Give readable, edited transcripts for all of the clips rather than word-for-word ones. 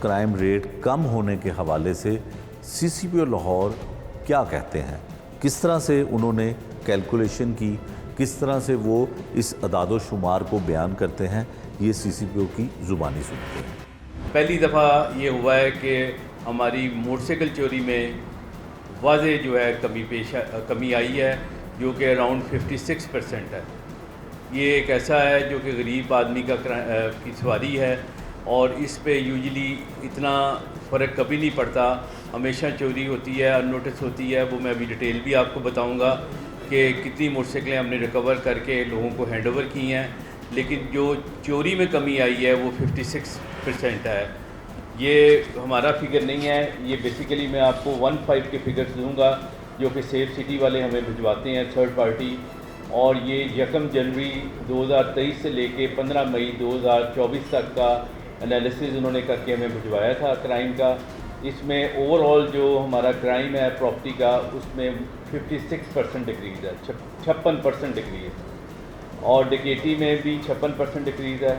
Crime rate कम होने के हवाले से सीसीपीओ लाहौर क्या कहते हैं, किस तरह से उन्होंने कैलकुलेशन की, किस तरह से वो इस अदाद शुमार को बयान करते हैं, ये सीसीपीओ की ज़ुबानी सुनते हैं। पहली दफ़ा ये हुआ है कि हमारी मोटरसाइकिल चोरी में वाज़े जो है कमी आई है, जो कि अराउंड 56% है। ये एक ऐसा है जो कि गरीब आदमी की सवारी है और इस पे यूजुअली इतना फ़र्क कभी नहीं पड़ता, हमेशा चोरी होती है, अननोटिस होती है। वो मैं अभी डिटेल भी आपको बताऊंगा कि कितनी मोटरसाइकिलें हमने रिकवर करके लोगों को हैंडओवर की हैं, लेकिन जो चोरी में कमी आई है वो 56% है। ये हमारा फिगर नहीं है, ये बेसिकली मैं आपको 15 के फिगर्स दूंगा जो कि सेफ सिटी वाले हमें भिजवाते हैं, थर्ड पार्टी। और ये 1 जनवरी 2023 से लेके 15 मई 2024 तक का एनालिसिस उन्होंने करके हमें भिजवाया था क्राइम का। इसमें ओवरऑल जो हमारा क्राइम है प्रॉपर्टी का, उसमें 56% डिक्रीज़ है, 56% डिक्रीज़, और डकैती में भी 56% डिक्रीज़ है।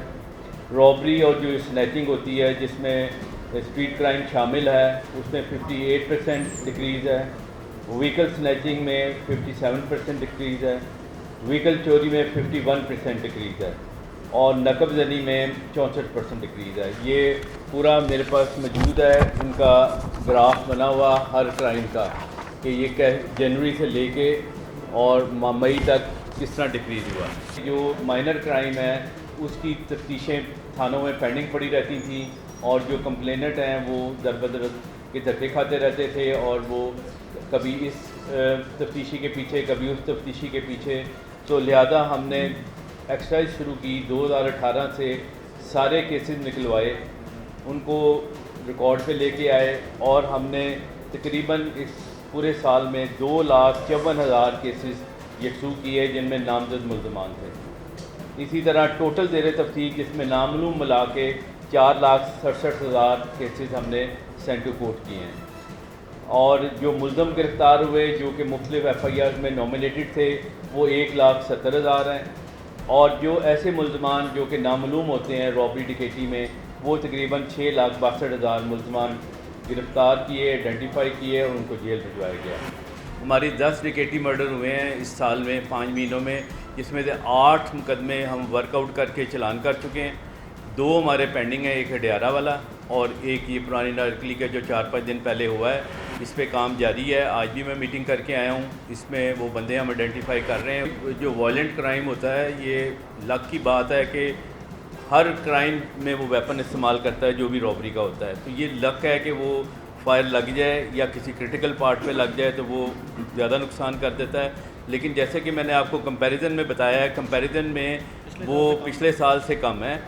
रॉबरी और जो स्नैचिंग होती है जिसमें स्ट्रीट क्राइम शामिल है, उसमें 58% डिक्रीज़ है। व्हीकल स्नैचिंग में 57% डिक्रीज़ है। व्हीकल चोरी में 51% डिक्रीज़ है और नकबजनी में 64% डिक्रीज़ है। ये पूरा मेरे पास मौजूद है, इनका ग्राफ बना हुआ हर क्राइम का कि ये जनवरी से लेके और मई तक किस तरह डिक्रीज़ हुआ। जो माइनर क्राइम है उसकी तफ्तीशें थानों में पेंडिंग पड़ी रहती थी और जो कंप्लेनेंट हैं वो दर बदर के धक्के खाते रहते थे और वो कभी इस तफ्तीशी के पीछे कभी उस तफ्तीशी के पीछे। तो लिहाजा हमने एक्सरसाइज शुरू की 2018 से, सारे केसेस निकलवाए, उनको रिकॉर्ड पे लेके आए और हमने तकरीबन इस पूरे साल में 2,54,000 केसेस यकसू किए जिनमें नामजद मुल्ज़मान थे। इसी तरह टोटल ज़ेर तफ्तीश जिसमें नामलूम मिला के 4,67,000 केसेस हमने सेंड टू कोर्ट किए हैं। और जो मुल्ज़म गिरफ़्तार हुए जो कि मुख्तलिफ FIR में नॉमिनेटेड थे वो 1,70,000 हैं और जो ऐसे मुल्ज़मान जो कि नामालूम होते हैं रॉबरी डकैती में, वो तकरीबन 6,62,000 मुल्ज़मान गिरफ़्तार किए, आइडेंटिफाई किए और उनको जेल भिजवाया गया। हमारे 10 डकैती मर्डर हुए हैं इस साल में 5 महीनों में, जिसमें से 8 मुकदमे हम वर्कआउट करके चलान कर चुके हैं। 2 हमारे पेंडिंग है, एक हडियारा वाला और एक ये पुरानी नारकली का जो 4-5 दिन पहले हुआ है। इस पे काम जारी है, आज भी मैं मीटिंग करके आया हूँ। इसमें वो बंदे हम आइडेंटिफाई कर रहे हैं। जो वायलेंट क्राइम होता है, ये लक की बात है कि हर क्राइम में वो वेपन इस्तेमाल करता है जो भी रॉबरी का होता है। तो ये लक है कि वो फायर लग जाए या किसी क्रिटिकल पार्ट पे लग जाए तो वो ज़्यादा नुकसान कर देता है। लेकिन जैसे कि मैंने आपको कंपैरिजन में बताया है, कंपैरिजन में वो पिछले साल से कम है,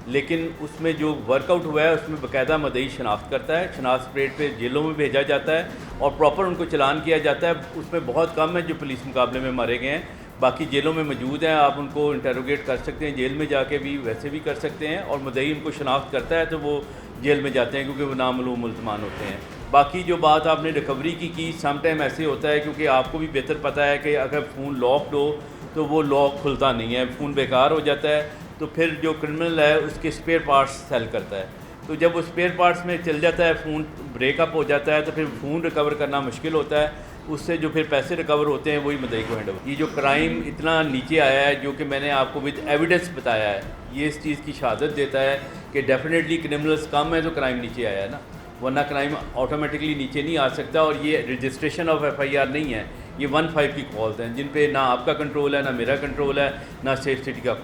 लेकिन उसमें जो वर्कआउट हुआ है उसमें बाकायदा मदई शनाख्त करता है, शनाख्त परेड पे जेलों में भेजा जाता है और प्रॉपर उनको चलान किया जाता है। उसमें बहुत कम है जो पुलिस मुकाबले में मारे गए हैं, बाकी जेलों में मौजूद हैं। आप उनको इंटरोगेट कर सकते हैं, जेल में जाके भी वैसे भी कर सकते हैं और मदई उनको शनाख्त करता है तो वो जेल में जाते हैं क्योंकि वो नामालूम मुल्ज़मान होते हैं। बाकी जो बात आपने रिकवरी की सम टाइम ऐसे होता है क्योंकि आपको भी बेहतर पता है कि अगर फ़ोन लॉक्ड हो तो वो लॉक खुलता नहीं है, फ़ोन बेकार हो जाता है, तो फिर जो क्रिमिनल है उसके स्पेयर पार्ट्स सेल करता है। तो जब वो स्पेयर पार्ट्स में चल जाता है, फ़ोन ब्रेकअप हो जाता है, तो फिर फ़ोन रिकवर करना मुश्किल होता है। उससे जो फिर पैसे रिकवर होते हैं वही मदई को हैंडओवर। ये जो क्राइम इतना नीचे आया है, जो कि मैंने आपको विद एविडेंस बताया है, ये इस चीज़ की शहादत देता है कि डेफिनेटली क्रिमिनल्स कम है तो क्राइम नीचे आया है ना, वरना क्राइम ऑटोमेटिकली नीचे नहीं आ सकता। और ये रजिस्ट्रेशन ऑफ FIR नहीं है, ये 15 की कॉल्स हैं जिन पे ना आपका कंट्रोल है, ना मेरा कंट्रोल है, ना सेफ सिटी का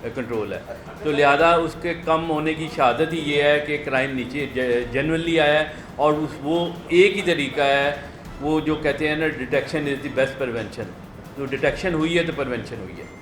कंट्रोल है। तो लिहाजा उसके कम होने की शहादत ही ये है कि क्राइम नीचे जेन्युइनली आया है। और वो एक ही तरीका है, वो जो कहते हैं ना, detection is the best prevention. तो डिटेक्शन हुई है तो प्रिवेंशन हुई है।